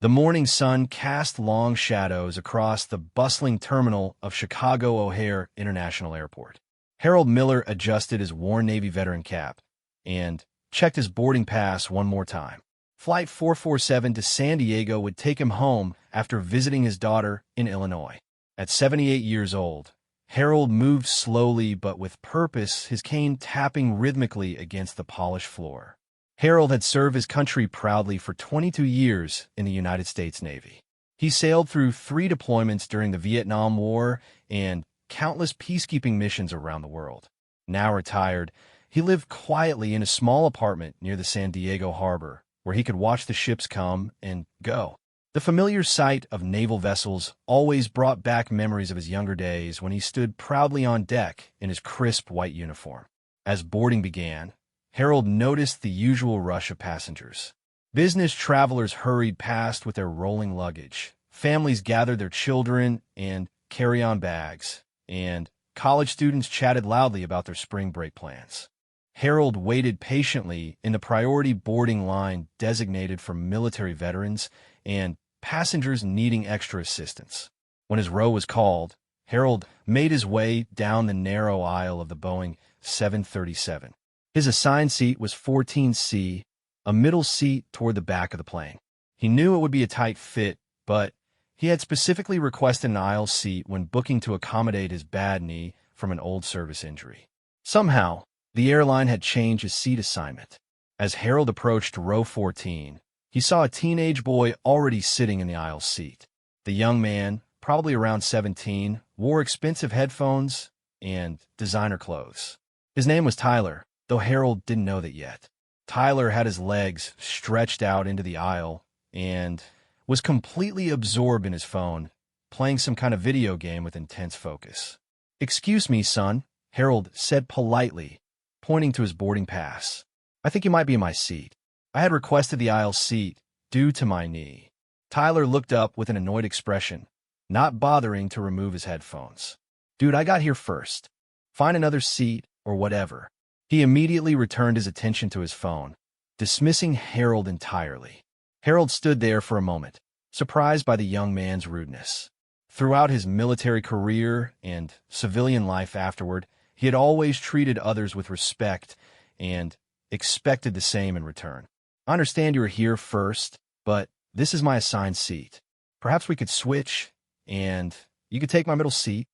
The morning sun cast long shadows across the bustling terminal of Chicago O'Hare International Airport. Harold Miller adjusted his worn Navy veteran cap and checked his boarding pass one more time. Flight 447 to San Diego would take him home after visiting his daughter in Illinois. At 78 years old, Harold moved slowly but with purpose, his cane tapping rhythmically against the polished floor. Harold had served his country proudly for 22 years in the United States Navy. He sailed through 3 deployments during the Vietnam War and countless peacekeeping missions around the world. Now retired, he lived quietly in a small apartment near the San Diego harbor, where he could watch the ships come and go. The familiar sight of naval vessels always brought back memories of his younger days when he stood proudly on deck in his crisp white uniform. As boarding began, Harold noticed the usual rush of passengers. Business travelers hurried past with their rolling luggage. Families gathered their children and carry-on bags, and college students chatted loudly about their spring break plans. Harold waited patiently in the priority boarding line designated for military veterans and passengers needing extra assistance. When his row was called, Harold made his way down the narrow aisle of the Boeing 737. His assigned seat was 14C, a middle seat toward the back of the plane. He knew it would be a tight fit, but he had specifically requested an aisle seat when booking to accommodate his bad knee from an old service injury. Somehow, the airline had changed his seat assignment. As Harold approached row 14, he saw a teenage boy already sitting in the aisle seat. The young man, probably around 17, wore expensive headphones and designer clothes. His name was Tyler, though Harold didn't know that yet. Tyler had his legs stretched out into the aisle and was completely absorbed in his phone, playing some kind of video game with intense focus. "Excuse me, son," Harold said politely, pointing to his boarding pass. "I think you might be in my seat. I had requested the aisle seat due to my knee." Tyler looked up with an annoyed expression, not bothering to remove his headphones. "Dude, I got here first. Find another seat or whatever." He immediately returned his attention to his phone, dismissing Harold entirely. Harold stood there for a moment, surprised by the young man's rudeness. Throughout his military career and civilian life afterward, he had always treated others with respect and expected the same in return. "I understand you were here first, but this is my assigned seat. Perhaps we could switch, and you could take my middle seat."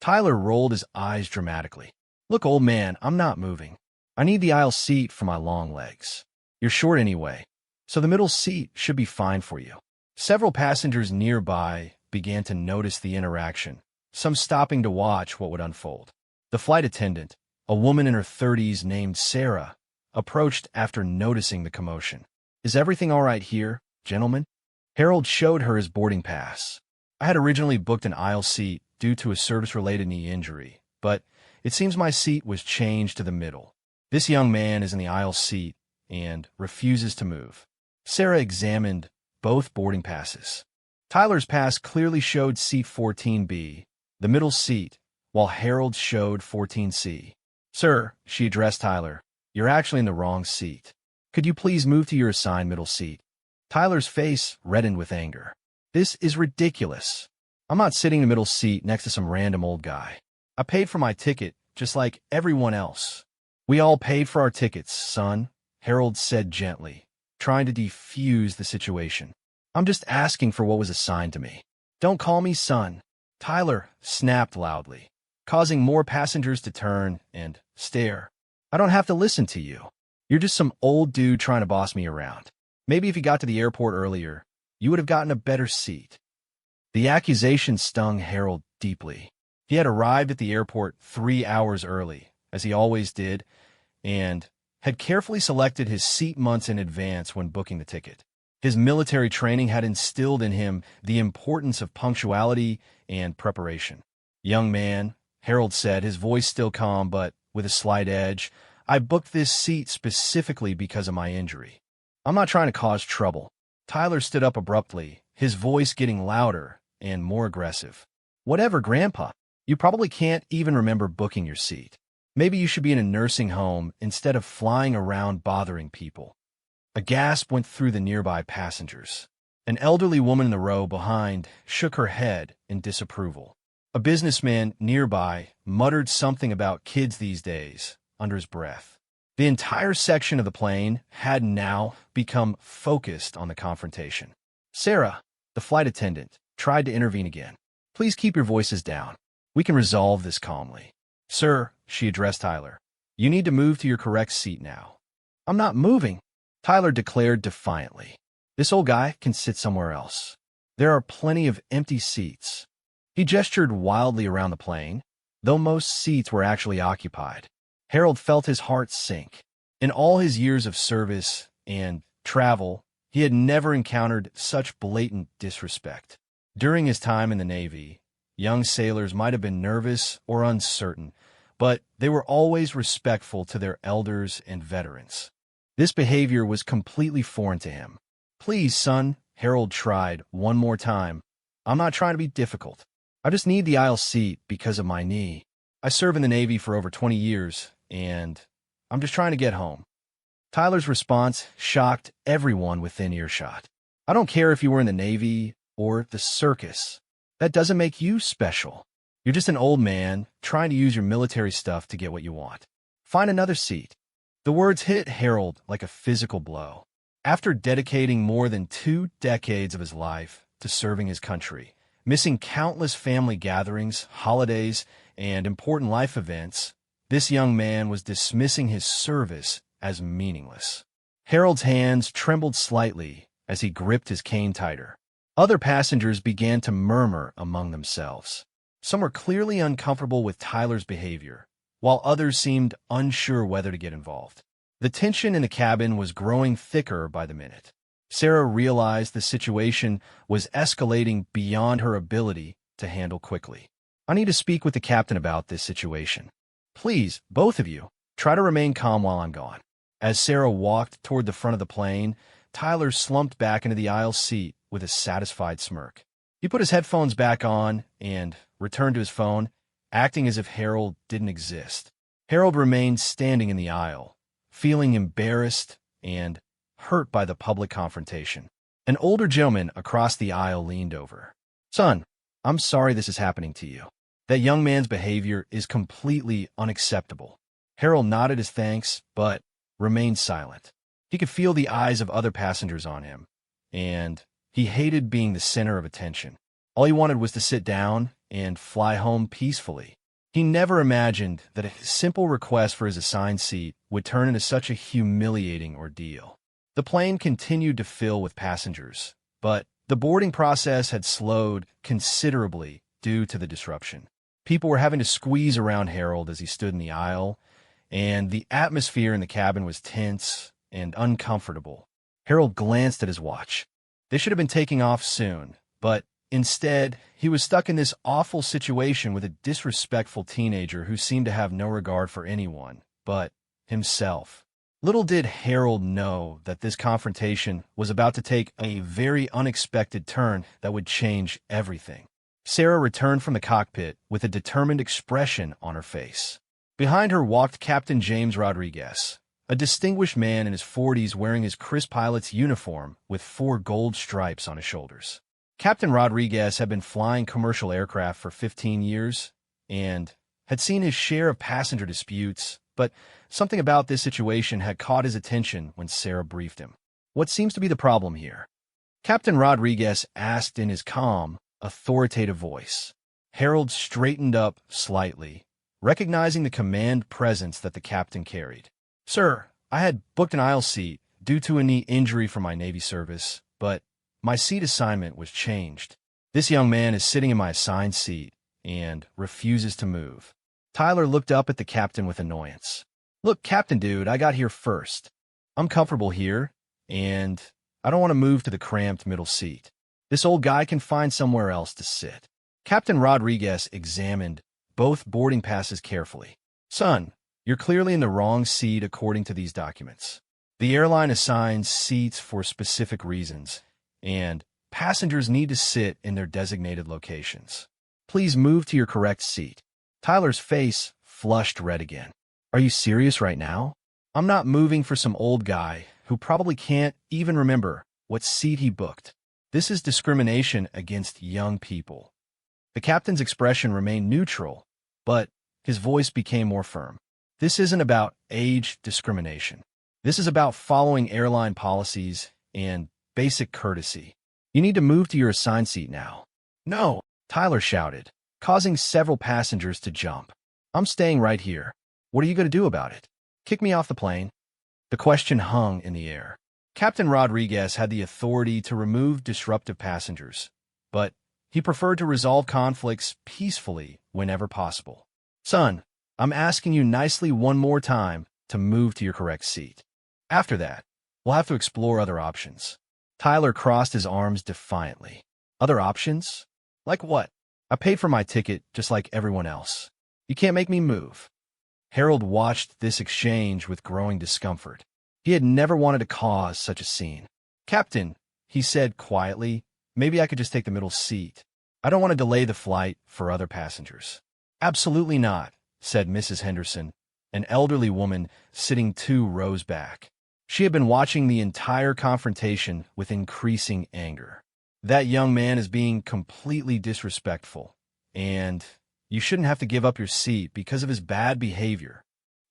Tyler rolled his eyes dramatically. "Look, old man, I'm not moving. I need the aisle seat for my long legs. You're short anyway, so the middle seat should be fine for you." Several passengers nearby began to notice the interaction, some stopping to watch what would unfold. The flight attendant, a woman in her 30s named Sarah, approached after noticing the commotion. "Is everything all right here, gentlemen?" Harold showed her his boarding pass. "I had originally booked an aisle seat due to a service-related knee injury, but it seems my seat was changed to the middle. This young man is in the aisle seat and refuses to move." Sarah examined both boarding passes. Tyler's pass clearly showed seat 14B, the middle seat, while Harold showed 14C. "Sir," she addressed Tyler, "you're actually in the wrong seat. Could you please move to your assigned middle seat?" Tyler's face reddened with anger. "This is ridiculous. I'm not sitting in the middle seat next to some random old guy. I paid for my ticket just like everyone else." "We all paid for our tickets, son," Harold said gently, trying to defuse the situation. "I'm just asking for what was assigned to me." "Don't call me son," Tyler snapped loudly, causing more passengers to turn and stare. "I don't have to listen to you. You're just some old dude trying to boss me around. Maybe if you got to the airport earlier, you would have gotten a better seat." The accusation stung Harold deeply. He had arrived at the airport 3 hours early, as he always did, and had carefully selected his seat months in advance when booking the ticket. His military training had instilled in him the importance of punctuality and preparation. "Young man," Harold said, his voice still calm but with a slight edge, "I booked this seat specifically because of my injury. I'm not trying to cause trouble." Tyler stood up abruptly, his voice getting louder and more aggressive. "Whatever, Grandpa. You probably can't even remember booking your seat. Maybe you should be in a nursing home instead of flying around bothering people." A gasp went through the nearby passengers. An elderly woman in the row behind shook her head in disapproval. A businessman nearby muttered something about kids these days under his breath. The entire section of the plane had now become focused on the confrontation. Sarah, the flight attendant, tried to intervene again. Please keep your voices down. We can resolve this calmly. Sir, she addressed Tyler, you need to move to your correct seat now. I'm not moving, Tyler declared defiantly. This old guy can sit somewhere else. There are plenty of empty seats. He gestured wildly around the plane, though most seats were actually occupied. Harold felt his heart sink. In all his years of service and travel, he had never encountered such blatant disrespect. During his time in the Navy, young sailors might have been nervous or uncertain, but they were always respectful to their elders and veterans. This behavior was completely foreign to him. Please, son, Harold tried one more time. I'm not trying to be difficult. I just need the aisle seat because of my knee. I served in the Navy for over 20 years, and I'm just trying to get home. Tyler's response shocked everyone within earshot. I don't care if you were in the Navy or the circus. That doesn't make you special. You're just an old man trying to use your military stuff to get what you want. Find another seat. The words hit Harold like a physical blow. After dedicating more than 2 decades of his life to serving his country, missing countless family gatherings, holidays, and important life events, this young man was dismissing his service as meaningless. Harold's hands trembled slightly as he gripped his cane tighter. Other passengers began to murmur among themselves. Some were clearly uncomfortable with Tyler's behavior, while others seemed unsure whether to get involved. The tension in the cabin was growing thicker by the minute. Sarah realized the situation was escalating beyond her ability to handle quickly. I need to speak with the captain about this situation. Please, both of you, try to remain calm while I'm gone. As Sarah walked toward the front of the plane, Tyler slumped back into the aisle seat with a satisfied smirk. He put his headphones back on and returned to his phone, acting as if Harold didn't exist. Harold remained standing in the aisle, feeling embarrassed and hurt by the public confrontation. An older gentleman across the aisle leaned over. Son, I'm sorry this is happening to you. That young man's behavior is completely unacceptable. Harold nodded his thanks, but remained silent. He could feel the eyes of other passengers on him, and he hated being the center of attention. All he wanted was to sit down and fly home peacefully. He never imagined that a simple request for his assigned seat would turn into such a humiliating ordeal. The plane continued to fill with passengers, but the boarding process had slowed considerably due to the disruption. People were having to squeeze around Harold as he stood in the aisle, and the atmosphere in the cabin was tense and uncomfortable. Harold glanced at his watch. They should have been taking off soon, but instead, he was stuck in this awful situation with a disrespectful teenager who seemed to have no regard for anyone but himself. Little did Harold know that this confrontation was about to take a very unexpected turn that would change everything. Sarah returned from the cockpit with a determined expression on her face. Behind her walked Captain James Rodriguez, a distinguished man in his 40s wearing his Chris pilot's uniform with 4 gold stripes on his shoulders. Captain Rodriguez had been flying commercial aircraft for 15 years and had seen his share of passenger disputes, but something about this situation had caught his attention when Sarah briefed him. What seems to be the problem here? Captain Rodriguez asked in his calm, authoritative voice. Harold straightened up slightly, recognizing the command presence that the captain carried. Sir, I had booked an aisle seat due to a knee injury from my Navy service, but my seat assignment was changed. This young man is sitting in my assigned seat and refuses to move. Tyler looked up at the captain with annoyance. Look, Captain dude, I got here first. I'm comfortable here, and I don't want to move to the cramped middle seat. This old guy can find somewhere else to sit. Captain Rodriguez examined both boarding passes carefully. Son, you're clearly in the wrong seat according to these documents. The airline assigns seats for specific reasons, and passengers need to sit in their designated locations. Please move to your correct seat. Tyler's face flushed red again. Are you serious right now? I'm not moving for some old guy who probably can't even remember what seat he booked. This is discrimination against young people. The captain's expression remained neutral, but his voice became more firm. This isn't about age discrimination. This is about following airline policies and basic courtesy. You need to move to your assigned seat now. No, Tyler shouted, causing several passengers to jump. I'm staying right here. What are you going to do about it? Kick me off the plane? The question hung in the air. Captain Rodriguez had the authority to remove disruptive passengers, but he preferred to resolve conflicts peacefully whenever possible. Son, I'm asking you nicely one more time to move to your correct seat. After that, we'll have to explore other options. Tyler crossed his arms defiantly. Other options? Like what? I paid for my ticket just like everyone else. You can't make me move. Harold watched this exchange with growing discomfort. He had never wanted to cause such a scene. Captain, he said quietly, maybe I could just take the middle seat. I don't want to delay the flight for other passengers. Absolutely not, said Mrs. Henderson, an elderly woman sitting 2 rows back. She had been watching the entire confrontation with increasing anger. That young man is being completely disrespectful, and you shouldn't have to give up your seat because of his bad behavior.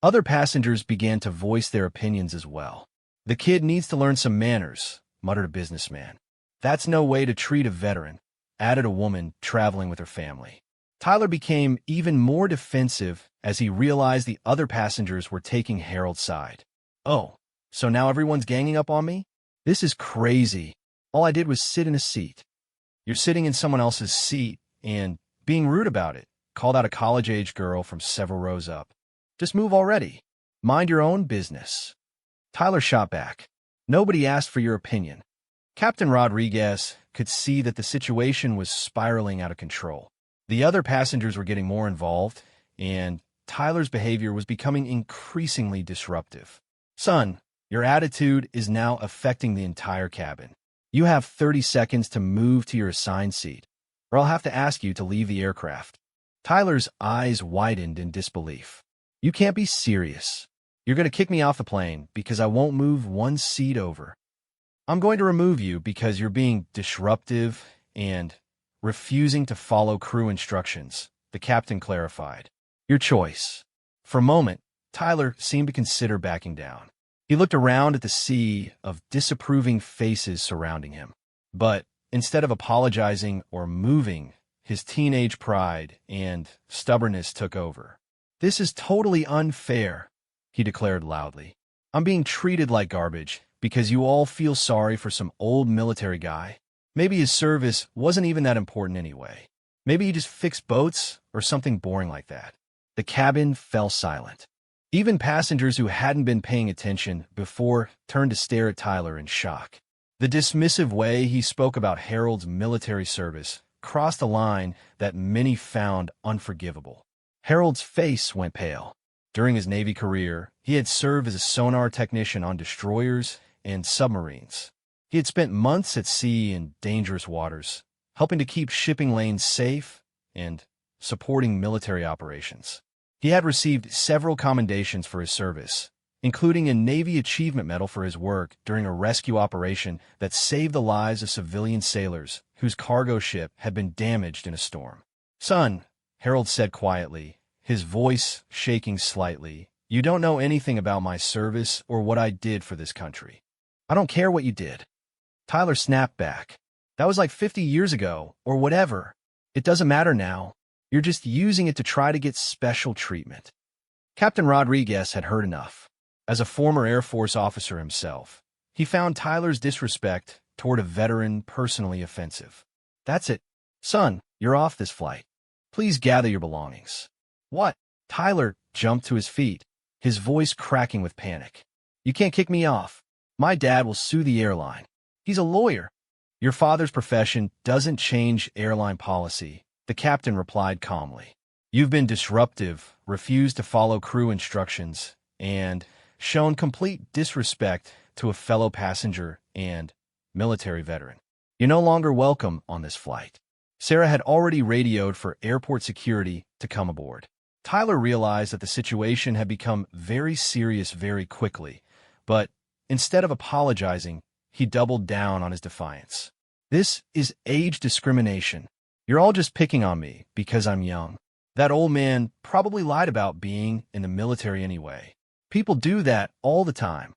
Other passengers began to voice their opinions as well. The kid needs to learn some manners, muttered a businessman. That's no way to treat a veteran, added a woman traveling with her family. Tyler became even more defensive as he realized the other passengers were taking Harold's side. Oh, so now everyone's ganging up on me? This is crazy. All I did was sit in a seat. You're sitting in someone else's seat and being rude about it, called out a college-age girl from several rows up. Just move already. Mind your own business. Tyler shot back. Nobody asked for your opinion. Captain Rodriguez could see that the situation was spiraling out of control. The other passengers were getting more involved, and Tyler's behavior was becoming increasingly disruptive. Son, your attitude is now affecting the entire cabin. You have 30 seconds to move to your assigned seat, or I'll have to ask you to leave the aircraft. Tyler's eyes widened in disbelief. You can't be serious. You're going to kick me off the plane because I won't move one seat over. I'm going to remove you because you're being disruptive and refusing to follow crew instructions, the captain clarified. Your choice. For a moment, Tyler seemed to consider backing down. He looked around at the sea of disapproving faces surrounding him. But instead of apologizing or moving, his teenage pride and stubbornness took over. This is totally unfair, he declared loudly. I'm being treated like garbage because you all feel sorry for some old military guy. Maybe his service wasn't even that important anyway. Maybe he just fixed boats or something boring like that. The cabin fell silent. Even passengers who hadn't been paying attention before turned to stare at Tyler in shock. The dismissive way he spoke about Harold's military service crossed a line that many found unforgivable. Harold's face went pale. During his Navy career, he had served as a sonar technician on destroyers and submarines. He had spent months at sea in dangerous waters, helping to keep shipping lanes safe and supporting military operations. He had received several commendations for his service, including a Navy Achievement Medal for his work during a rescue operation that saved the lives of civilian sailors whose cargo ship had been damaged in a storm. Son, Harold said quietly, his voice shaking slightly, you don't know anything about my service or what I did for this country. I don't care what you did. Tyler snapped back. That was like 50 years ago, or whatever. It doesn't matter now. You're just using it to try to get special treatment. Captain Rodriguez had heard enough. As a former Air Force officer himself, he found Tyler's disrespect toward a veteran personally offensive. That's it. Son, you're off this flight. Please gather your belongings. What? Tyler jumped to his feet, his voice cracking with panic. You can't kick me off. My dad will sue the airline. He's a lawyer. Your father's profession doesn't change airline policy, the captain replied calmly. You've been disruptive, refused to follow crew instructions, and shown complete disrespect to a fellow passenger and military veteran. You're no longer welcome on this flight. Sarah had already radioed for airport security to come aboard. Tyler realized that the situation had become very serious very quickly, but instead of apologizing, he doubled down on his defiance. This is age discrimination. You're all just picking on me because I'm young. That old man probably lied about being in the military anyway. People do that all the time.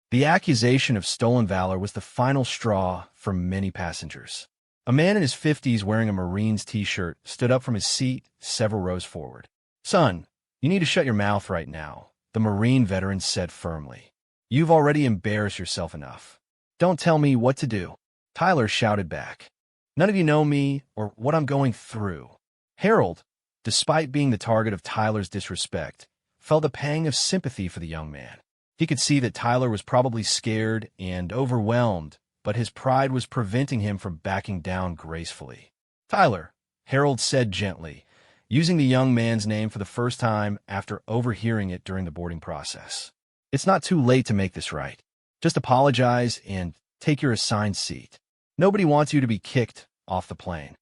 The accusation of stolen valor was the final straw for many passengers. A man in his 50s wearing a Marines t-shirt stood up from his seat several rows forward. "Son, you need to shut your mouth right now," the Marine veteran said firmly. "You've already embarrassed yourself enough. Don't tell me what to do." Tyler shouted back. "None of you know me or what I'm going through." Harold, despite being the target of Tyler's disrespect, felt a pang of sympathy for the young man. He could see that Tyler was probably scared and overwhelmed, but his pride was preventing him from backing down gracefully. "Tyler," Harold said gently, using the young man's name for the first time after overhearing it during the boarding process. "It's not too late to make this right. Just apologize and take your assigned seat. Nobody wants you to be kicked off the plane."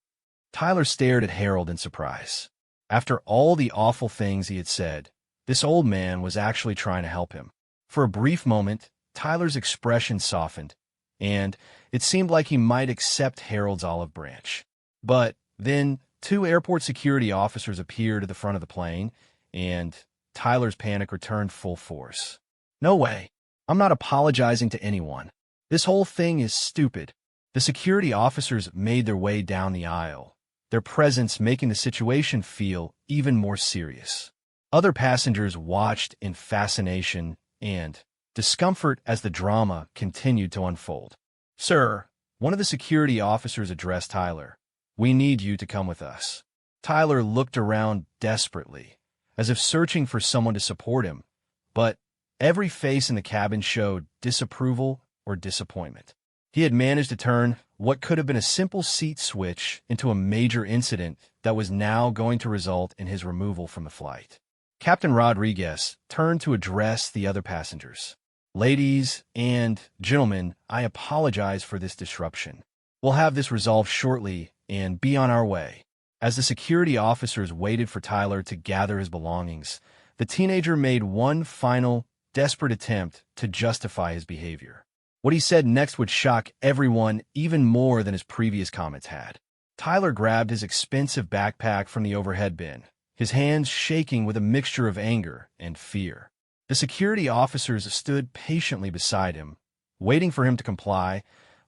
Tyler stared at Harold in surprise. After all the awful things he had said, this old man was actually trying to help him. For a brief moment, Tyler's expression softened, and it seemed like he might accept Harold's olive branch. But then 2 airport security officers appeared at the front of the plane, and Tyler's panic returned full force. "No way. I'm not apologizing to anyone. This whole thing is stupid." The security officers made their way down the aisle, their presence making the situation feel even more serious. Other passengers watched in fascination and discomfort as the drama continued to unfold. "Sir," one of the security officers addressed Tyler, "we need you to come with us." Tyler looked around desperately, as if searching for someone to support him, but every face in the cabin showed disapproval or disappointment. He had managed to turn what could have been a simple seat switch into a major incident that was now going to result in his removal from the flight. Captain Rodriguez turned to address the other passengers. "Ladies and gentlemen, I apologize for this disruption. We'll have this resolved shortly and be on our way." As the security officers waited for Tyler to gather his belongings, the teenager made one final, desperate attempt to justify his behavior. What he said next would shock everyone even more than his previous comments had. Tyler grabbed his expensive backpack from the overhead bin, his hands shaking with a mixture of anger and fear. The security officers stood patiently beside him, waiting for him to comply,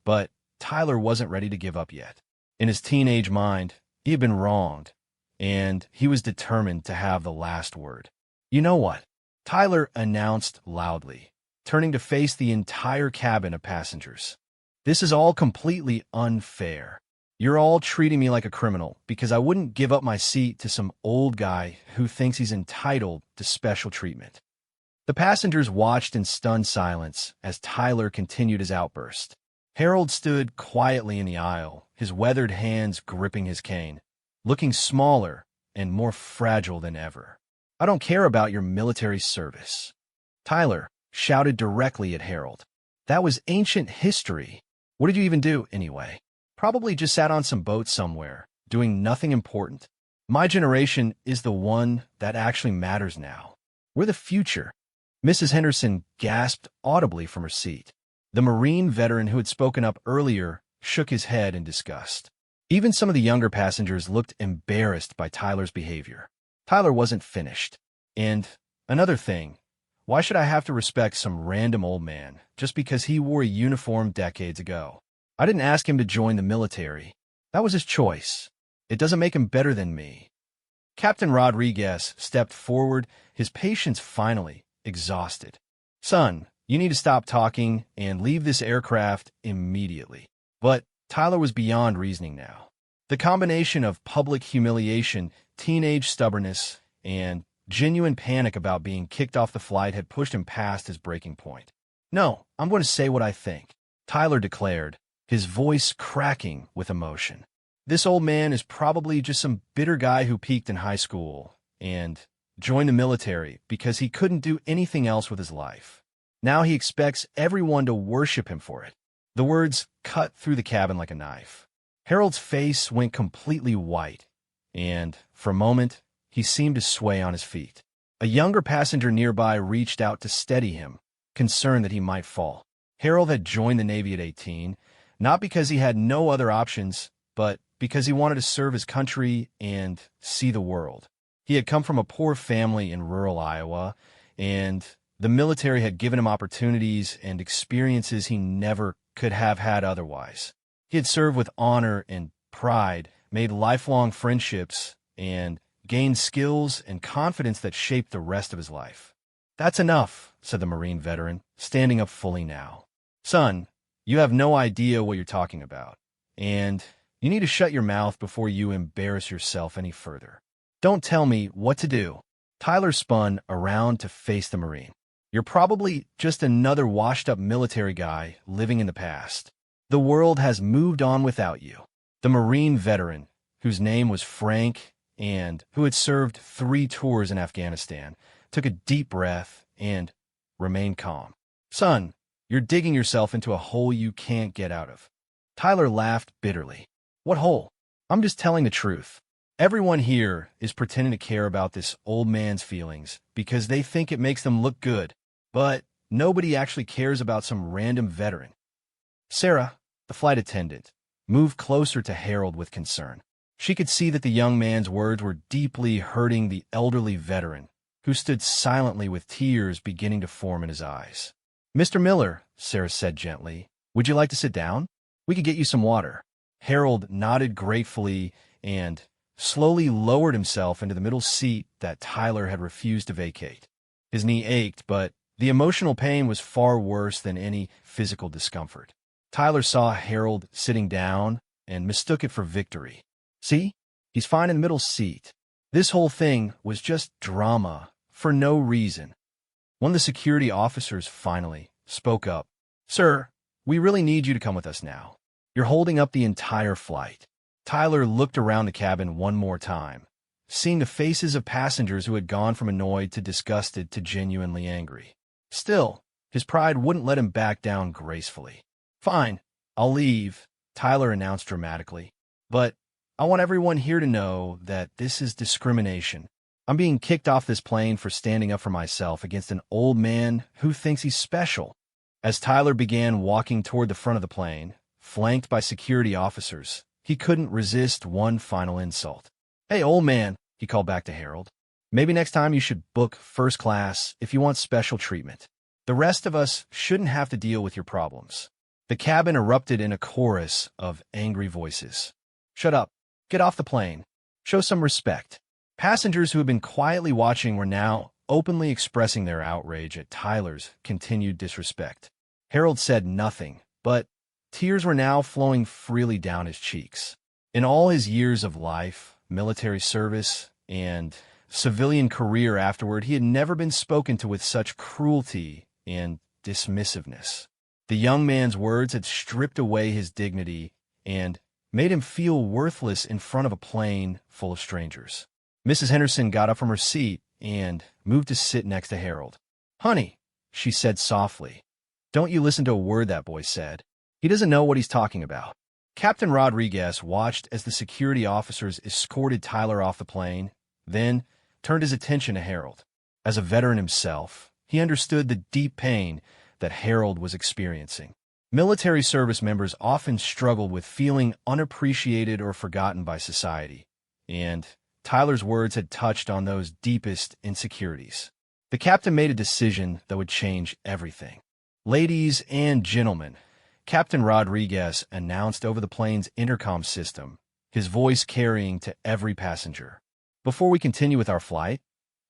but Tyler wasn't ready to give up yet. In his teenage mind, he had been wronged, and he was determined to have the last word. "You know what?" Tyler announced loudly, turning to face the entire cabin of passengers. "This is all completely unfair. You're all treating me like a criminal because I wouldn't give up my seat to some old guy who thinks he's entitled to special treatment." The passengers watched in stunned silence as Tyler continued his outburst. Harold stood quietly in the aisle, his weathered hands gripping his cane, looking smaller and more fragile than ever. "I don't care about your military service," Tyler shouted directly at Harold. "That was ancient history. What did you even do, anyway? Probably just sat on some boat somewhere, doing nothing important. My generation is the one that actually matters now. We're the future." Mrs. Henderson gasped audibly from her seat. The Marine veteran who had spoken up earlier shook his head in disgust. Even some of the younger passengers looked embarrassed by Tyler's behavior. Tyler wasn't finished. "And another thing, why should I have to respect some random old man just because he wore a uniform decades ago? I didn't ask him to join the military. That was his choice. It doesn't make him better than me." Captain Rodriguez stepped forward, his patience finally exhausted. "Son, you need to stop talking and leave this aircraft immediately." But Tyler was beyond reasoning now. The combination of public humiliation, teenage stubbornness, and genuine panic about being kicked off the flight had pushed him past his breaking point. "No, I'm going to say what I think," Tyler declared, his voice cracking with emotion. "This old man is probably just some bitter guy who peaked in high school and joined the military because he couldn't do anything else with his life. Now he expects everyone to worship him for it." The words cut through the cabin like a knife. Harold's face went completely white, and for a moment, he seemed to sway on his feet. A younger passenger nearby reached out to steady him, concerned that he might fall. Harold had joined the Navy at 18. Not because he had no other options, but because he wanted to serve his country and see the world. He had come from a poor family in rural Iowa, and the military had given him opportunities and experiences he never could have had otherwise. He had served with honor and pride, made lifelong friendships, and gained skills and confidence that shaped the rest of his life. "That's enough," said the Marine veteran, standing up fully now. "Son, you have no idea what you're talking about, and you need to shut your mouth before you embarrass yourself any further. Don't tell me what to do." Tyler spun around to face the Marine. "You're probably just another washed-up military guy living in the past. The world has moved on without you." The Marine veteran, whose name was Frank and who had served 3 tours in Afghanistan, took a deep breath and remained calm. "Son, you're digging yourself into a hole you can't get out of." Tyler laughed bitterly. "What hole? I'm just telling the truth. Everyone here is pretending to care about this old man's feelings because they think it makes them look good, but nobody actually cares about some random veteran." Sarah, the flight attendant, moved closer to Harold with concern. She could see that the young man's words were deeply hurting the elderly veteran, who stood silently with tears beginning to form in his eyes. "Mr. Miller," Sarah said gently, "would you like to sit down? We could get you some water." Harold nodded gratefully and slowly lowered himself into the middle seat that Tyler had refused to vacate. His knee ached, but the emotional pain was far worse than any physical discomfort. Tyler saw Harold sitting down and mistook it for victory. "See? He's fine in the middle seat." This whole thing was just drama, for no reason. One of the security officers finally spoke up. "Sir, we really need you to come with us now. You're holding up the entire flight." Tyler looked around the cabin one more time, seeing the faces of passengers who had gone from annoyed to disgusted to genuinely angry. Still, his pride wouldn't let him back down gracefully. "Fine, I'll leave," Tyler announced dramatically. "But I want everyone here to know that this is discrimination. I'm being kicked off this plane for standing up for myself against an old man who thinks he's special." As Tyler began walking toward the front of the plane, flanked by security officers, he couldn't resist one final insult. "Hey, old man," he called back to Harold. "Maybe next time you should book first class if you want special treatment. The rest of us shouldn't have to deal with your problems." The cabin erupted in a chorus of angry voices. "Shut up. Get off the plane. Show some respect." Passengers who had been quietly watching were now openly expressing their outrage at Tyler's continued disrespect. Harold said nothing, but tears were now flowing freely down his cheeks. In all his years of life, military service, and civilian career afterward, he had never been spoken to with such cruelty and dismissiveness. The young man's words had stripped away his dignity and made him feel worthless in front of a plane full of strangers. Mrs. Henderson got up from her seat and moved to sit next to Harold. "Honey," she said softly, "don't you listen to a word that boy said. He doesn't know what he's talking about." Captain Rodriguez watched as the security officers escorted Tyler off the plane, then turned his attention to Harold. As a veteran himself, he understood the deep pain that Harold was experiencing. Military service members often struggled with feeling unappreciated or forgotten by society, and Tyler's words had touched on those deepest insecurities. The captain made a decision that would change everything. "Ladies and gentlemen," Captain Rodriguez announced over the plane's intercom system, his voice carrying to every passenger. "Before we continue with our flight,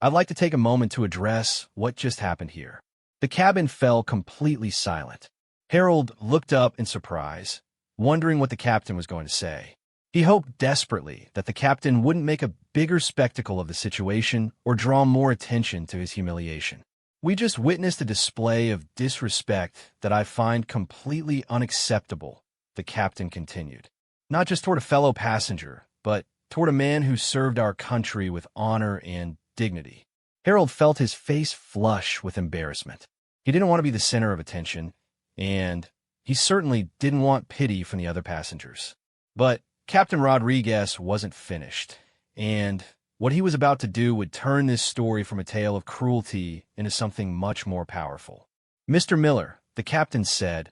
I'd like to take a moment to address what just happened here." The cabin fell completely silent. Harold looked up in surprise, wondering what the captain was going to say. He hoped desperately that the captain wouldn't make a bigger spectacle of the situation or draw more attention to his humiliation. "We just witnessed a display of disrespect that I find completely unacceptable," the captain continued. "Not just toward a fellow passenger, but toward a man who served our country with honor and dignity." Harold felt his face flush with embarrassment. He didn't want to be the center of attention, and he certainly didn't want pity from the other passengers. But Captain Rodriguez wasn't finished, and what he was about to do would turn this story from a tale of cruelty into something much more powerful. "Mr. Miller," the captain said,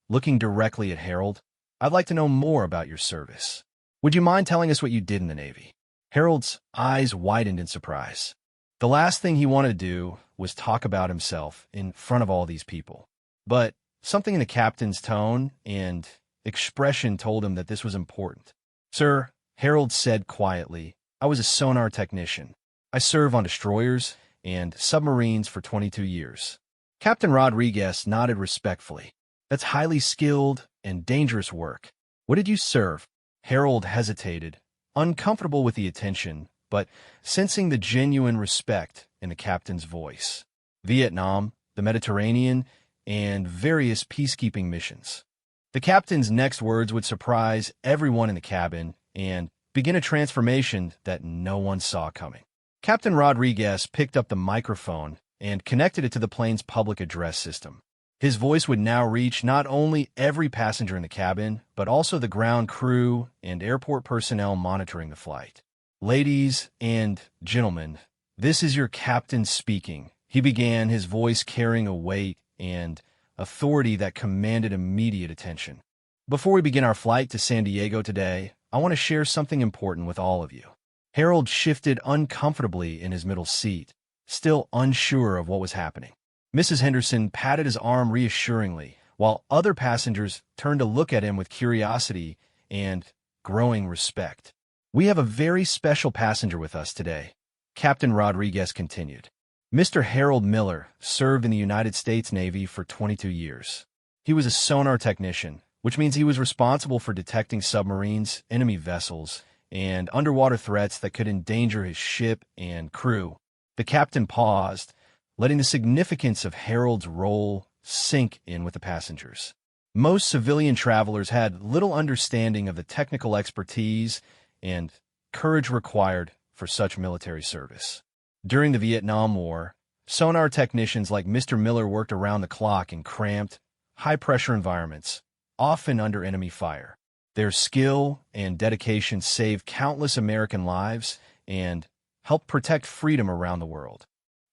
looking directly at Harold, I'd like to know more about your service. Would you mind telling us what you did in the Navy?" Harold's eyes widened in surprise. The last thing he wanted to do was talk about himself in front of all these people. But something in the captain's tone and expression told him that this was important. "Sir," Harold said quietly, "I was a sonar technician. I served on destroyers and submarines for 22 years. Captain Rodriguez nodded respectfully. "That's highly skilled and dangerous work. What did you serve?" Harold hesitated, uncomfortable with the attention, but sensing the genuine respect in the captain's voice. "Vietnam, the Mediterranean, and various peacekeeping missions." The captain's next words would surprise everyone in the cabin and begin a transformation that no one saw coming. Captain Rodriguez picked up the microphone and connected it to the plane's public address system. His voice would now reach not only every passenger in the cabin, but also the ground crew and airport personnel monitoring the flight. "Ladies and gentlemen, this is your captain speaking," he began, his voice carrying a weight and authority that commanded immediate attention. "Before we begin our flight to San Diego today, I want to share something important with all of you." Harold shifted uncomfortably in his middle seat, still unsure of what was happening. Mrs. Henderson patted his arm reassuringly, while other passengers turned to look at him with curiosity and growing respect. "We have a very special passenger with us today," Captain Rodriguez continued. "Mr. Harold Miller served in the United States Navy for 22 years. He was a sonar technician, which means he was responsible for detecting submarines, enemy vessels, and underwater threats that could endanger his ship and crew." The captain paused, letting the significance of Harold's role sink in with the passengers. Most civilian travelers had little understanding of the technical expertise and courage required for such military service. During the Vietnam War, sonar technicians like Mr. Miller worked around the clock in cramped, high-pressure environments, often under enemy fire. Their skill and dedication saved countless American lives and helped protect freedom around the world.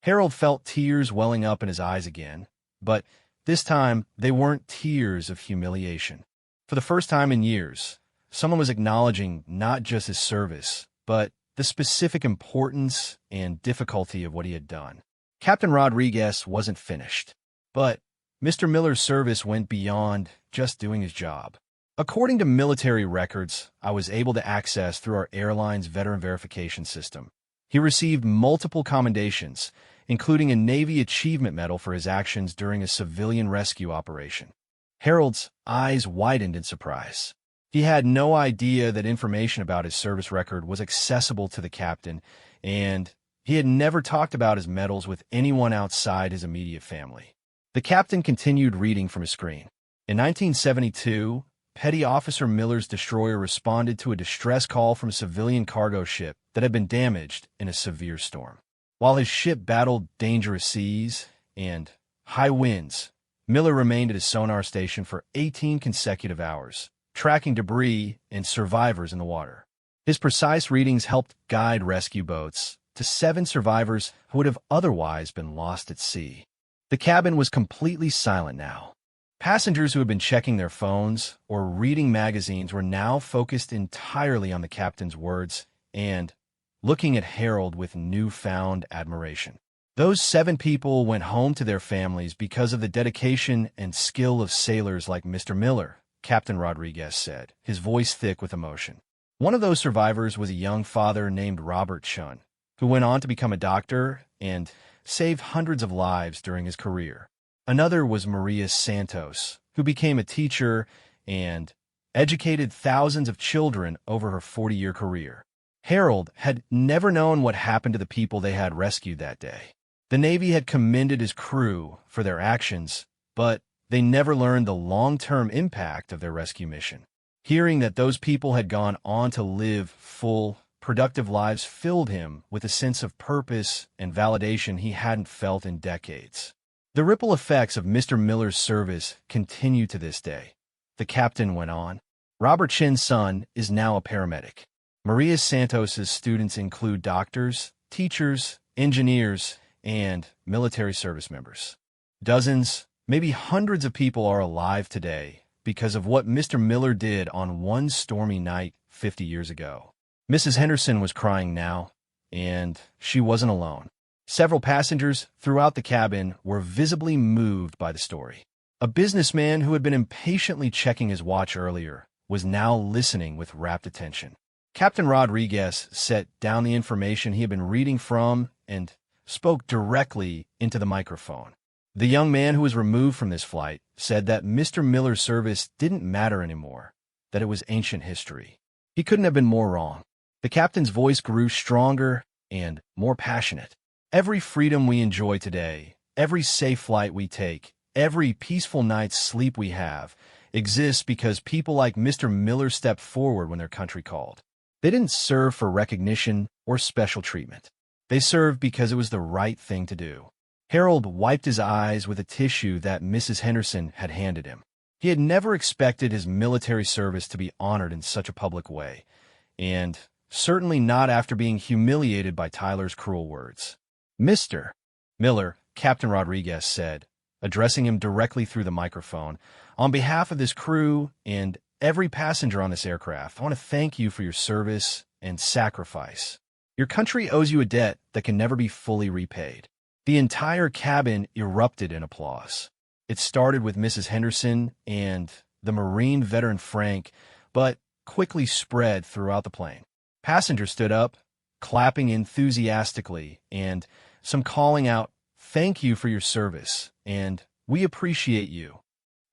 Harold felt tears welling up in his eyes again, but this time they weren't tears of humiliation. For the first time in years, someone was acknowledging not just his service, but the specific importance and difficulty of what he had done. Captain Rodriguez wasn't finished, but Mr. Miller's service went beyond just doing his job. "According to military records I was able to access through our airline's veteran verification system, he received multiple commendations, including a Navy Achievement Medal for his actions during a civilian rescue operation." Harold's eyes widened in surprise. He had no idea that information about his service record was accessible to the captain, and he had never talked about his medals with anyone outside his immediate family. The captain continued reading from his screen. "In 1972, Petty Officer Miller's destroyer responded to a distress call from a civilian cargo ship that had been damaged in a severe storm. While his ship battled dangerous seas and high winds, Miller remained at his sonar station for 18 consecutive hours, tracking debris and survivors in the water. His precise readings helped guide rescue boats to 7 survivors who would have otherwise been lost at sea." The cabin was completely silent now. Passengers who had been checking their phones or reading magazines were now focused entirely on the captain's words and looking at Harold with newfound admiration. Those 7 people went home to their families because of the dedication and skill of sailors like Mr. Miller, Captain Rodriguez said, his voice thick with emotion. One of those survivors was a young father named Robert Chun, who went on to become a doctor and saved hundreds of lives during his career. Another was Maria Santos, who became a teacher and educated thousands of children over her 40-year career. Harold had never known what happened to the people they had rescued that day. The Navy had commended his crew for their actions, but they never learned the long-term impact of their rescue mission. Hearing that those people had gone on to live full, productive lives filled him with a sense of purpose and validation he hadn't felt in decades. The ripple effects of Mr. Miller's service continue to this day. The captain went on. Robert Chin's son is now a paramedic. Maria Santos's students include doctors, teachers, engineers, and military service members. Dozens, maybe hundreds of people are alive today because of what Mr. Miller did on one stormy night 50 years ago. Mrs. Henderson was crying now, and she wasn't alone. Several passengers throughout the cabin were visibly moved by the story. A businessman who had been impatiently checking his watch earlier was now listening with rapt attention. Captain Rodriguez set down the information he had been reading from and spoke directly into the microphone. The young man who was removed from this flight said that Mr. Miller's service didn't matter anymore, that it was ancient history. He couldn't have been more wrong. The captain's voice grew stronger and more passionate. Every freedom we enjoy today, every safe flight we take, every peaceful night's sleep we have, exists because people like Mr. Miller stepped forward when their country called. They didn't serve for recognition or special treatment. They served because it was the right thing to do. Harold wiped his eyes with a tissue that Mrs. Henderson had handed him. He had never expected his military service to be honored in such a public way, and certainly not after being humiliated by Tyler's cruel words. "Mr. Miller," Captain Rodriguez said, addressing him directly through the microphone, "on behalf of this crew and every passenger on this aircraft, I want to thank you for your service and sacrifice. Your country owes you a debt that can never be fully repaid." The entire cabin erupted in applause. It started with Mrs. Henderson and the Marine veteran Frank, but quickly spread throughout the plane. Passengers stood up, clapping enthusiastically, and some calling out, "Thank you for your service," and "We appreciate you."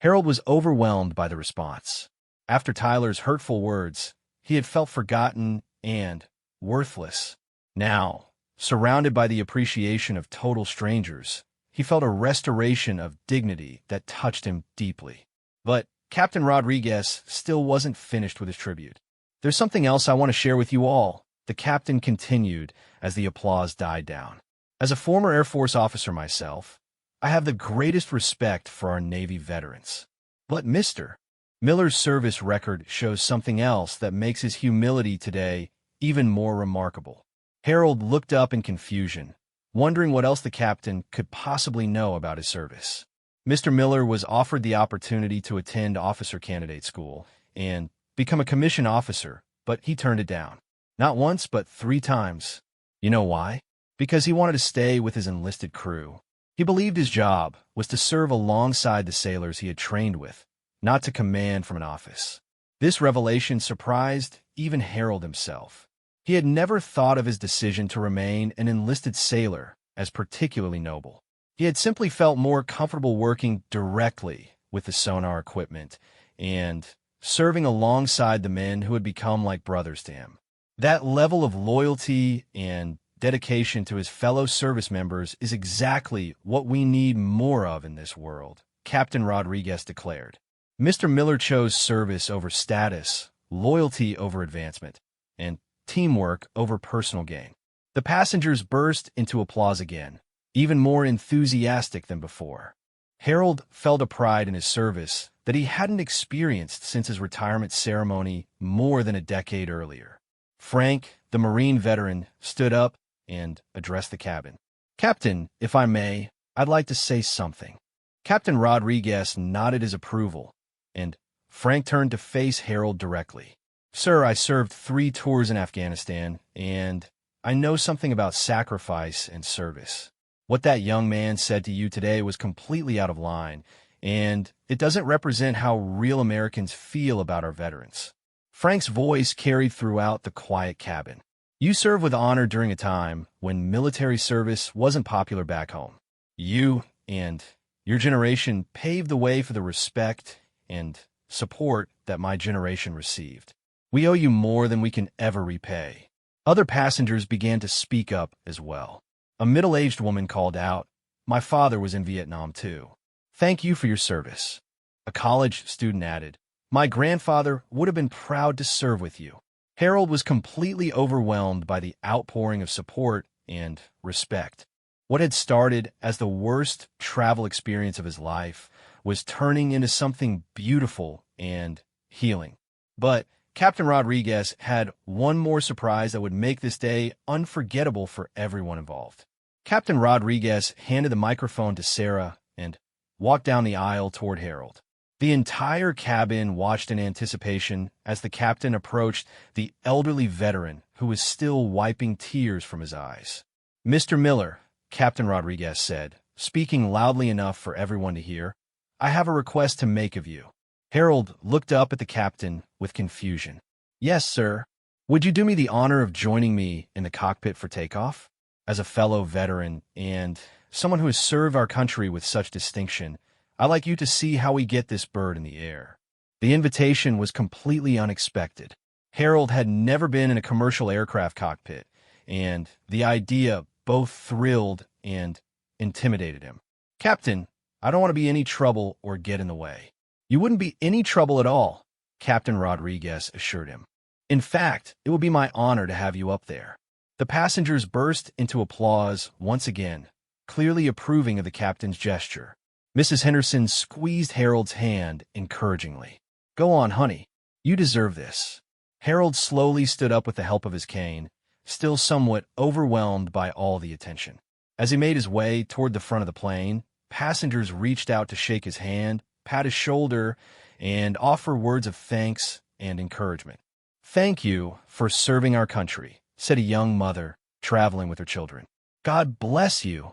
Harold was overwhelmed by the response. After Tyler's hurtful words, he had felt forgotten and worthless. Now, surrounded by the appreciation of total strangers, he felt a restoration of dignity that touched him deeply. But Captain Rodriguez still wasn't finished with his tribute. "There's something else I want to share with you all," the captain continued as the applause died down. "As a former Air Force officer myself, I have the greatest respect for our Navy veterans. But Mr. Miller's service record shows something else that makes his humility today even more remarkable." Harold looked up in confusion, wondering what else the captain could possibly know about his service. Mr. Miller was offered the opportunity to attend officer candidate school and become a commissioned officer, but he turned it down. Not once, but 3 times. You know why? Because he wanted to stay with his enlisted crew. He believed his job was to serve alongside the sailors he had trained with, not to command from an office. This revelation surprised even Harold himself. He had never thought of his decision to remain an enlisted sailor as particularly noble. He had simply felt more comfortable working directly with the sonar equipment and serving alongside the men who had become like brothers to him. That level of loyalty and dedication to his fellow service members is exactly what we need more of in this world, Captain Rodriguez declared. Mr. Miller chose service over status, loyalty over advancement, and teamwork over personal gain. The passengers burst into applause again, even more enthusiastic than before. Harold felt a pride in his service that he hadn't experienced since his retirement ceremony more than a decade earlier. Frank, the Marine veteran, stood up and addressed the cabin. "Captain, if I may, I'd like to say something." Captain Rodriguez nodded his approval, and Frank turned to face Harold directly. "Sir, I served 3 tours in Afghanistan, and I know something about sacrifice and service. What that young man said to you today was completely out of line, and it doesn't represent how real Americans feel about our veterans." Frank's voice carried throughout the quiet cabin. "You served with honor during a time when military service wasn't popular back home. You and your generation paved the way for the respect and support that my generation received. We owe you more than we can ever repay." Other passengers began to speak up as well. A middle-aged woman called out, "My father was in Vietnam too. Thank you for your service." A college student added, "My grandfather would have been proud to serve with you." Harold was completely overwhelmed by the outpouring of support and respect. What had started as the worst travel experience of his life was turning into something beautiful and healing. But Captain Rodriguez had one more surprise that would make this day unforgettable for everyone involved. Captain Rodriguez handed the microphone to Sarah and walked down the aisle toward Harold. The entire cabin watched in anticipation as the captain approached the elderly veteran who was still wiping tears from his eyes. "Mr. Miller," Captain Rodriguez said, speaking loudly enough for everyone to hear, "I have a request to make of you." Harold looked up at the captain with confusion. "Yes, sir. Would you do me the honor of joining me in the cockpit for takeoff? As a fellow veteran and someone who has served our country with such distinction, I'd like you to see how we get this bird in the air." The invitation was completely unexpected. Harold had never been in a commercial aircraft cockpit, and the idea both thrilled and intimidated him. "Captain, I don't want to be any trouble or get in the way." "You wouldn't be any trouble at all," Captain Rodriguez assured him. "In fact, it would be my honor to have you up there." The passengers burst into applause once again, clearly approving of the captain's gesture. Mrs. Henderson squeezed Harold's hand encouragingly. "Go on, honey. You deserve this." Harold slowly stood up with the help of his cane, still somewhat overwhelmed by all the attention. As he made his way toward the front of the plane, passengers reached out to shake his hand, pat his shoulder, and offer words of thanks and encouragement. "Thank you for serving our country," said a young mother traveling with her children. "God bless you,"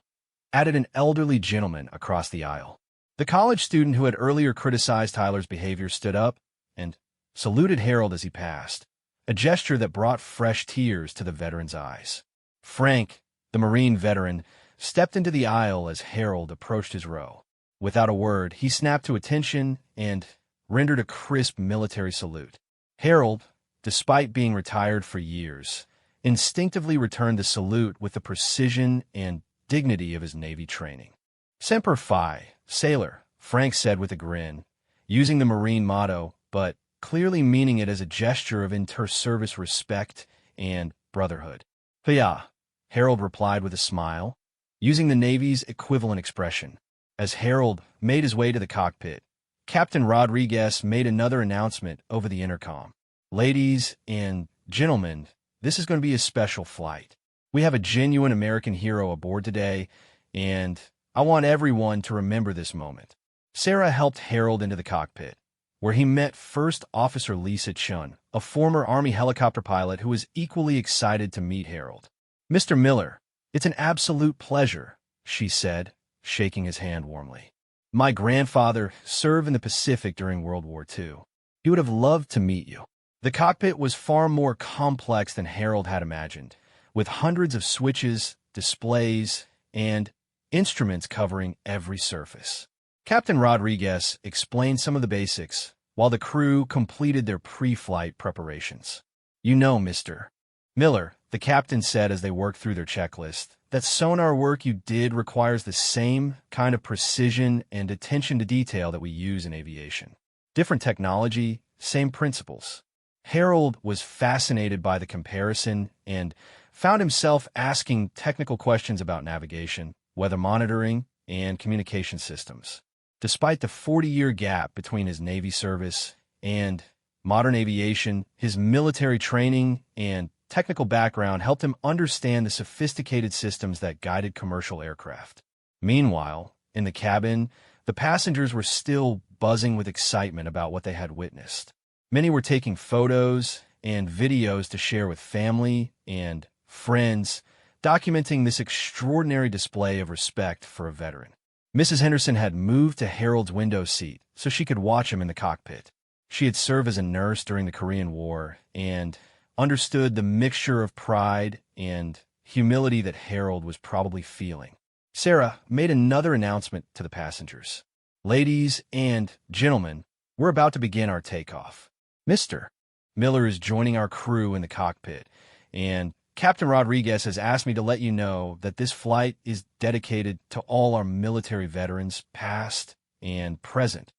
added an elderly gentleman across the aisle. The college student who had earlier criticized Tyler's behavior stood up and saluted Harold as he passed, a gesture that brought fresh tears to the veteran's eyes. Frank, the Marine veteran, stepped into the aisle as Harold approached his row. Without a word, he snapped to attention and rendered a crisp military salute. Harold, despite being retired for years, instinctively returned the salute with the precision and dignity of his Navy training. "Semper Fi, sailor," Frank said with a grin, using the Marine motto, but clearly meaning it as a gesture of inter-service respect and brotherhood. "Hiya," Harold replied with a smile, using the Navy's equivalent expression. As Harold made his way to the cockpit, Captain Rodriguez made another announcement over the intercom. "Ladies and gentlemen, this is going to be a special flight. We have a genuine American hero aboard today, and I want everyone to remember this moment." Sarah helped Harold into the cockpit, where he met First Officer Lisa Chun, a former Army helicopter pilot who was equally excited to meet Harold. "Mr. Miller, it's an absolute pleasure," she said, shaking his hand warmly. "My grandfather served in the Pacific during World War II. He would have loved to meet you." The cockpit was far more complex than Harold had imagined, with hundreds of switches, displays, and instruments covering every surface. Captain Rodriguez explained some of the basics, while the crew completed their pre-flight preparations. "You know, Mr. Miller," the captain said as they worked through their checklist, "that sonar work you did requires the same kind of precision and attention to detail that we use in aviation. Different technology, same principles." Harold was fascinated by the comparison and found himself asking technical questions about navigation, weather monitoring, and communication systems. Despite the 40-year gap between his Navy service and modern aviation, his military training and technical background helped him understand the sophisticated systems that guided commercial aircraft. Meanwhile, in the cabin, the passengers were still buzzing with excitement about what they had witnessed. Many were taking photos and videos to share with family and friends, documenting this extraordinary display of respect for a veteran. Mrs. Henderson had moved to Harold's window seat so she could watch him in the cockpit. She had served as a nurse during the Korean War and understood the mixture of pride and humility that Harold was probably feeling. Sarah made another announcement to the passengers. "Ladies and gentlemen, we're about to begin our takeoff. Mr. Miller is joining our crew in the cockpit, and Captain Rodriguez has asked me to let you know that this flight is dedicated to all our military veterans, past and present."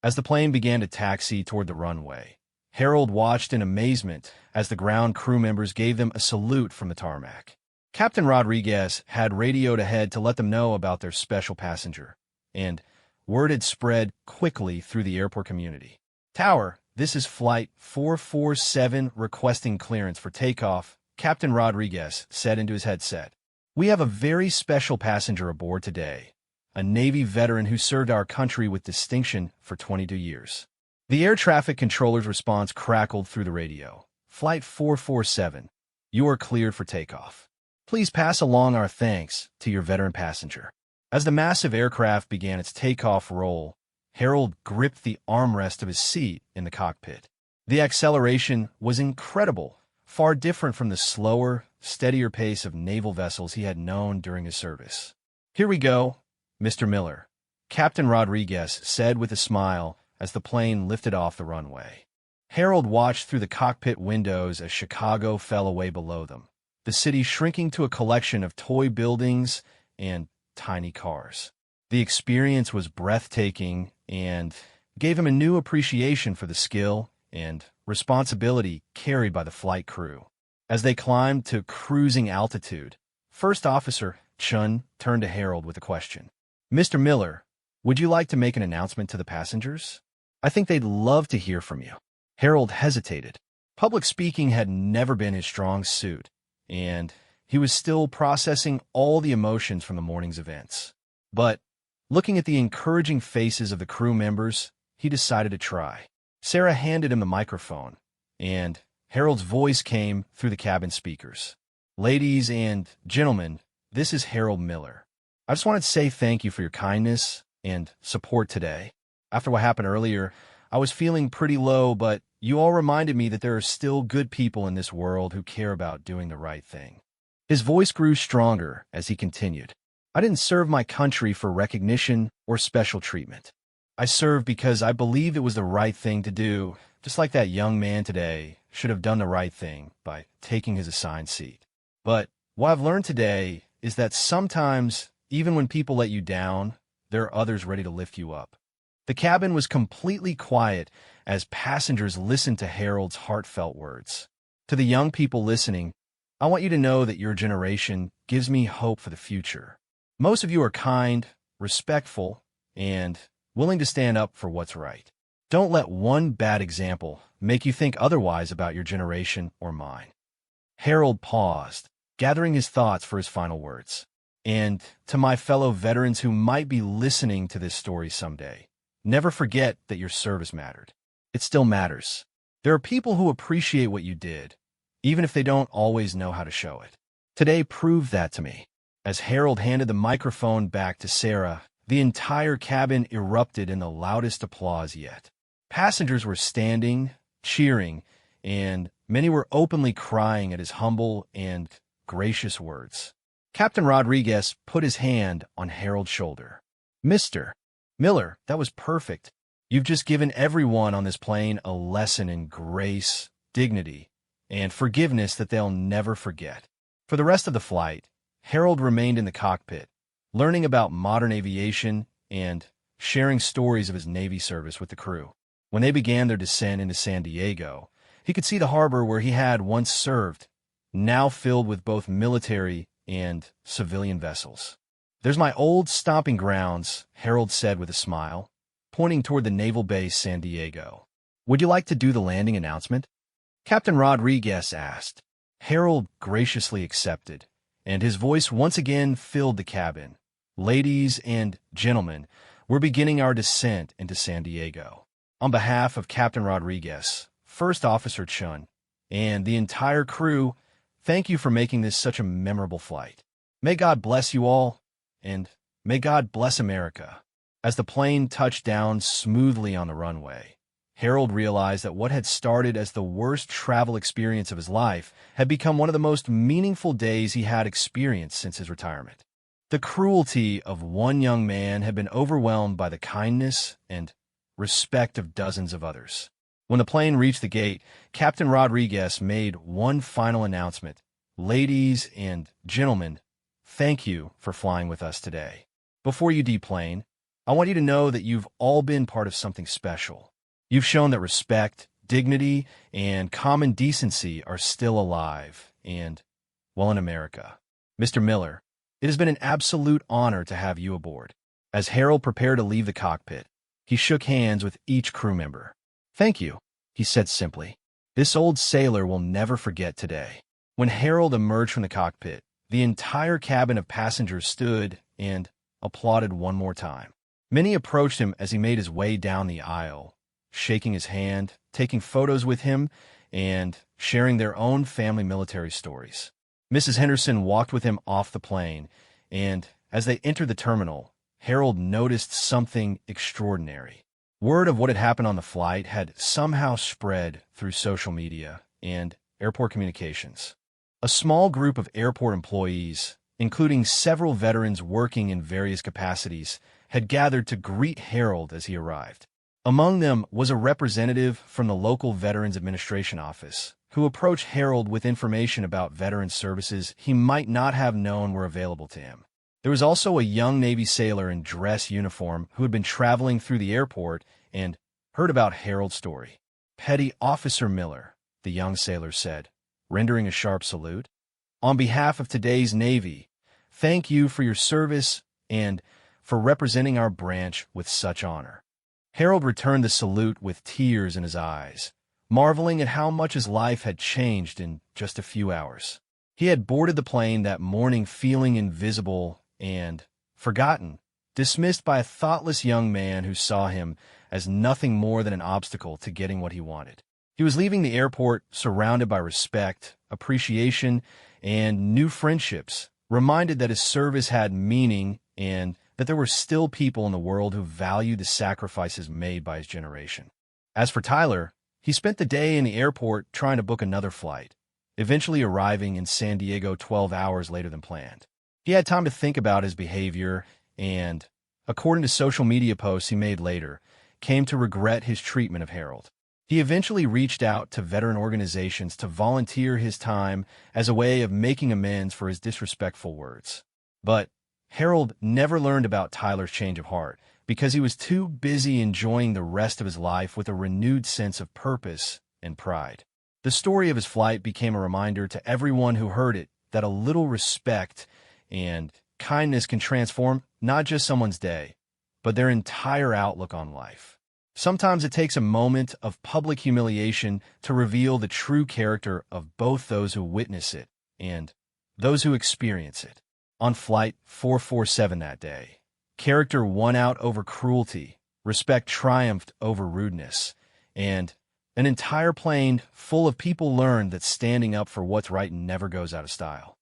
As the plane began to taxi toward the runway, Harold watched in amazement as the ground crew members gave them a salute from the tarmac. Captain Rodriguez had radioed ahead to let them know about their special passenger, and word had spread quickly through the airport community. "Tower, this is Flight 447 requesting clearance for takeoff," Captain Rodriguez said into his headset. "We have a very special passenger aboard today, a Navy veteran who served our country with distinction for 22 years. The air traffic controller's response crackled through the radio. Flight 447, you are cleared for takeoff. Please pass along our thanks to your veteran passenger. As the massive aircraft began its takeoff roll, Harold gripped the armrest of his seat in the cockpit. The acceleration was incredible, far different from the slower, steadier pace of naval vessels he had known during his service. "Here we go, Mr. Miller," Captain Rodriguez said with a smile as the plane lifted off the runway. Harold watched through the cockpit windows as Chicago fell away below them, the city shrinking to a collection of toy buildings and tiny cars. The experience was breathtaking and gave him a new appreciation for the skill and responsibility carried by the flight crew. As they climbed to cruising altitude, First Officer Chun turned to Harold with a question. "Mr. Miller, would you like to make an announcement to the passengers? I think they'd love to hear from you." Harold hesitated. Public speaking had never been his strong suit, and he was still processing all the emotions from the morning's events. But, looking at the encouraging faces of the crew members, he decided to try. Sarah handed him the microphone, and Harold's voice came through the cabin speakers. "Ladies and gentlemen, this is Harold Miller. I just wanted to say thank you for your kindness and support today. After what happened earlier, I was feeling pretty low, but you all reminded me that there are still good people in this world who care about doing the right thing." His voice grew stronger as he continued. "I didn't serve my country for recognition or special treatment. I served because I believed it was the right thing to do, just like that young man today should have done the right thing by taking his assigned seat. But what I've learned today is that sometimes, even when people let you down, there are others ready to lift you up." The cabin was completely quiet as passengers listened to Harold's heartfelt words. "To the young people listening, I want you to know that your generation gives me hope for the future. Most of you are kind, respectful, and willing to stand up for what's right. Don't let one bad example make you think otherwise about your generation or mine." Harold paused, gathering his thoughts for his final words. "And to my fellow veterans who might be listening to this story someday, never forget that your service mattered. It still matters. There are people who appreciate what you did, even if they don't always know how to show it. Today proved that to me." As Harold handed the microphone back to Sarah, the entire cabin erupted in the loudest applause yet. Passengers were standing, cheering, and many were openly crying at his humble and gracious words. Captain Rodriguez put his hand on Harold's shoulder. "Mr. Miller, that was perfect. You've just given everyone on this plane a lesson in grace, dignity, and forgiveness that they'll never forget." For the rest of the flight, Harold remained in the cockpit, learning about modern aviation and sharing stories of his Navy service with the crew. When they began their descent into San Diego, he could see the harbor where he had once served, now filled with both military and civilian vessels. "There's my old stomping grounds," Harold said with a smile, pointing toward the naval base San Diego. "Would you like to do the landing announcement?" Captain Rodriguez asked. Harold graciously accepted, and his voice once again filled the cabin. "Ladies and gentlemen, we're beginning our descent into San Diego. On behalf of Captain Rodriguez, First Officer Chun, and the entire crew, thank you for making this such a memorable flight. May God bless you all, and may God bless America." As the plane touched down smoothly on the runway, Harold realized that what had started as the worst travel experience of his life had become one of the most meaningful days he had experienced since his retirement. The cruelty of one young man had been overwhelmed by the kindness and respect of dozens of others. When the plane reached the gate, Captain Rodriguez made one final announcement. "Ladies and gentlemen, thank you for flying with us today. Before you deplane, I want you to know that you've all been part of something special. You've shown that respect, dignity, and common decency are still alive, and, well, in America. Mr. Miller, it has been an absolute honor to have you aboard." As Harold prepared to leave the cockpit, he shook hands with each crew member. "Thank you," he said simply. "This old sailor will never forget today." When Harold emerged from the cockpit, the entire cabin of passengers stood and applauded one more time. Many approached him as he made his way down the aisle, shaking his hand, taking photos with him, and sharing their own family military stories. Mrs. Henderson walked with him off the plane, and as they entered the terminal, Harold noticed something extraordinary. Word of what had happened on the flight had somehow spread through social media and airport communications. A small group of airport employees, including several veterans working in various capacities, had gathered to greet Harold as he arrived. Among them was a representative from the local Veterans Administration office, who approached Harold with information about veteran services he might not have known were available to him. There was also a young Navy sailor in dress uniform who had been traveling through the airport and heard about Harold's story. "Petty Officer Miller," the young sailor said, rendering a sharp salute. "On behalf of today's Navy, thank you for your service and for representing our branch with such honor." Harold returned the salute with tears in his eyes, marveling at how much his life had changed in just a few hours. He had boarded the plane that morning feeling invisible and forgotten, dismissed by a thoughtless young man who saw him as nothing more than an obstacle to getting what he wanted. He was leaving the airport surrounded by respect, appreciation, and new friendships, reminded that his service had meaning and that there were still people in the world who valued the sacrifices made by his generation. As for Tyler, he spent the day in the airport trying to book another flight, eventually arriving in San Diego 12 hours later than planned. He had time to think about his behavior and, according to social media posts he made later, came to regret his treatment of Harold. He eventually reached out to veteran organizations to volunteer his time as a way of making amends for his disrespectful words. But Harold never learned about Tyler's change of heart because he was too busy enjoying the rest of his life with a renewed sense of purpose and pride. The story of his flight became a reminder to everyone who heard it that a little respect and kindness can transform not just someone's day, but their entire outlook on life. Sometimes it takes a moment of public humiliation to reveal the true character of both those who witness it and those who experience it. On Flight 447 that day, character won out over cruelty, respect triumphed over rudeness, and an entire plane full of people learned that standing up for what's right never goes out of style.